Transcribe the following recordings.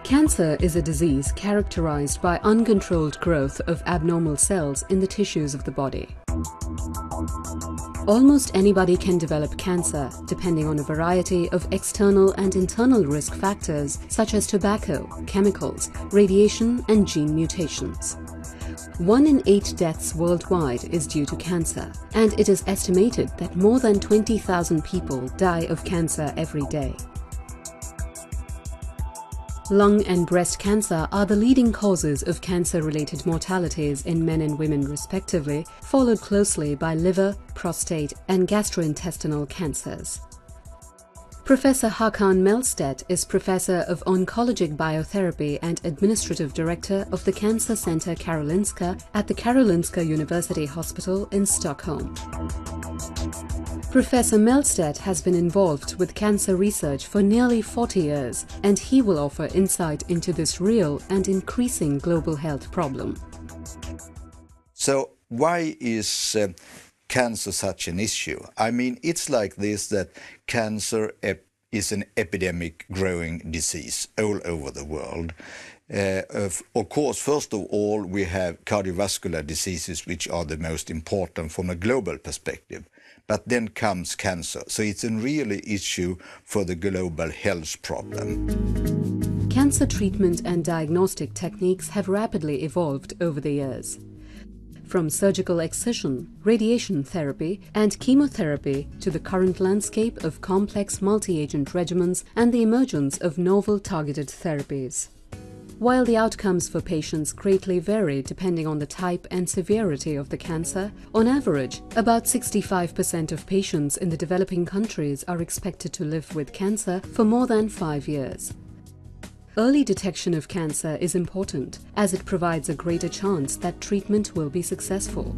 Cancer is a disease characterized by uncontrolled growth of abnormal cells in the tissues of the body. Almost anybody can develop cancer, depending on a variety of external and internal risk factors such as tobacco, chemicals, radiation, and gene mutations. 1 in 8 deaths worldwide is due to cancer, and it is estimated that more than 20,000 people die of cancer every day. Lung and breast cancer are the leading causes of cancer-related mortalities in men and women respectively, followed closely by liver, prostate and gastrointestinal cancers. Professor Hakan Mellstedt is Professor of Oncologic Biotherapy and Administrative Director of the Cancer Center Karolinska at the Karolinska University Hospital in Stockholm. Professor Mellstedt has been involved with cancer research for nearly 40 years, and he will offer insight into this real and increasing global health problem. So why is cancer such an issue? I mean, it's like this, that cancer is an epidemic growing disease all over the world. Of course, first of all, we have cardiovascular diseases, which are the most important from a global perspective. But then comes cancer. So it's a really issue for the global health problem. Cancer treatment and diagnostic techniques have rapidly evolved over the years. From surgical excision, radiation therapy and chemotherapy to the current landscape of complex multi-agent regimens and the emergence of novel targeted therapies. While the outcomes for patients greatly vary depending on the type and severity of the cancer, on average, about 65% of patients in the developing countries are expected to live with cancer for more than 5 years. Early detection of cancer is important, as it provides a greater chance that treatment will be successful.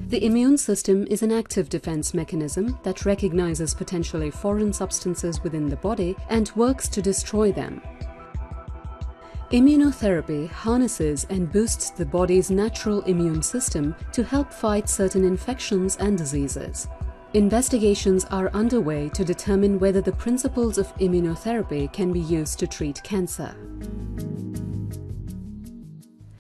The immune system is an active defense mechanism that recognizes potentially foreign substances within the body and works to destroy them. Immunotherapy harnesses and boosts the body's natural immune system to help fight certain infections and diseases. Investigations are underway to determine whether the principles of immunotherapy can be used to treat cancer.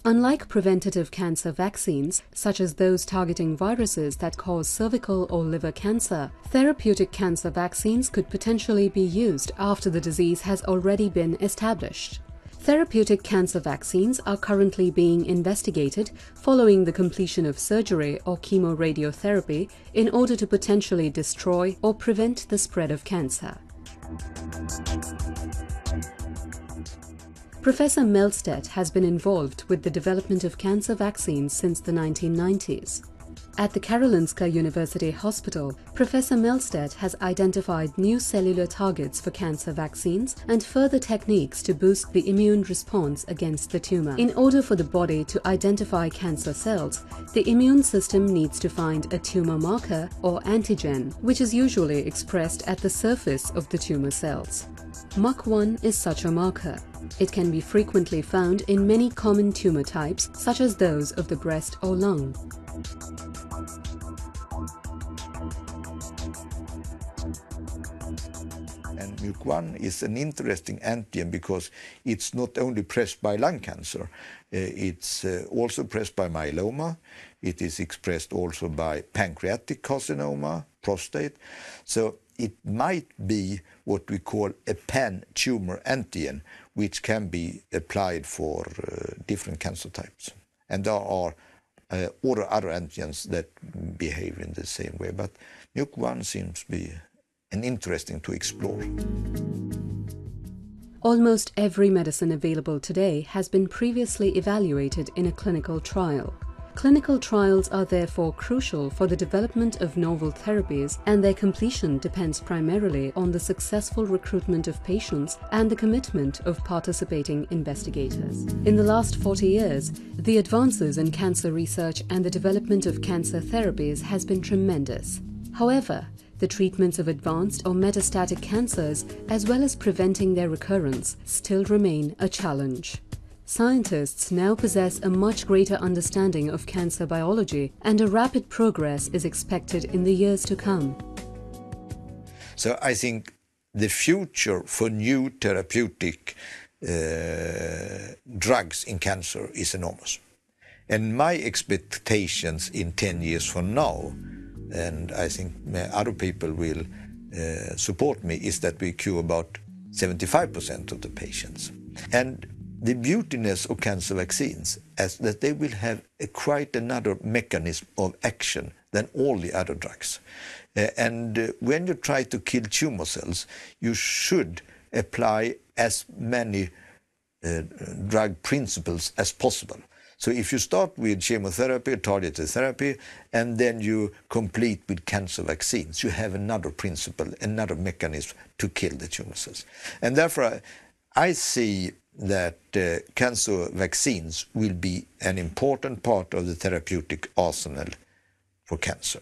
Unlike preventative cancer vaccines, such as those targeting viruses that cause cervical or liver cancer, therapeutic cancer vaccines could potentially be used after the disease has already been established. Therapeutic cancer vaccines are currently being investigated following the completion of surgery or chemoradiotherapy in order to potentially destroy or prevent the spread of cancer. Professor Mellstedt has been involved with the development of cancer vaccines since the 1990s. At the Karolinska University Hospital, Professor Mellstedt has identified new cellular targets for cancer vaccines and further techniques to boost the immune response against the tumor. In order for the body to identify cancer cells, the immune system needs to find a tumor marker or antigen, which is usually expressed at the surface of the tumor cells. MUC1 is such a marker. It can be frequently found in many common tumor types, such as those of the breast or lung. And MUC1 is an interesting antigen because it's not only pressed by lung cancer, it's also pressed by myeloma, it is expressed also by pancreatic carcinoma, prostate. So it might be what we call a pan-tumor antigen, which can be applied for different cancer types. And there are other antigens that behave in the same way, but MUC1 seems to be an interesting to explore. Almost every medicine available today has been previously evaluated in a clinical trial. Clinical trials are therefore crucial for the development of novel therapies, and their completion depends primarily on the successful recruitment of patients and the commitment of participating investigators. In the last 40 years, the advances in cancer research and the development of cancer therapies has been tremendous. However, the treatments of advanced or metastatic cancers, as well as preventing their recurrence, still remain a challenge. Scientists now possess a much greater understanding of cancer biology, and a rapid progress is expected in the years to come. So I think the future for new therapeutic drugs in cancer is enormous. And my expectations in 10 years from now, and I think other people will support me, is that we cure about 75% of the patients. And the beautiness of cancer vaccines is that they will have quite another mechanism of action than all the other drugs. And when you try to kill tumor cells, you should apply as many drug principles as possible. So if you start with chemotherapy, targeted therapy, and then you complete with cancer vaccines, you have another principle, another mechanism to kill the tumor cells. And therefore, I see that cancer vaccines will be an important part of the therapeutic arsenal for cancer.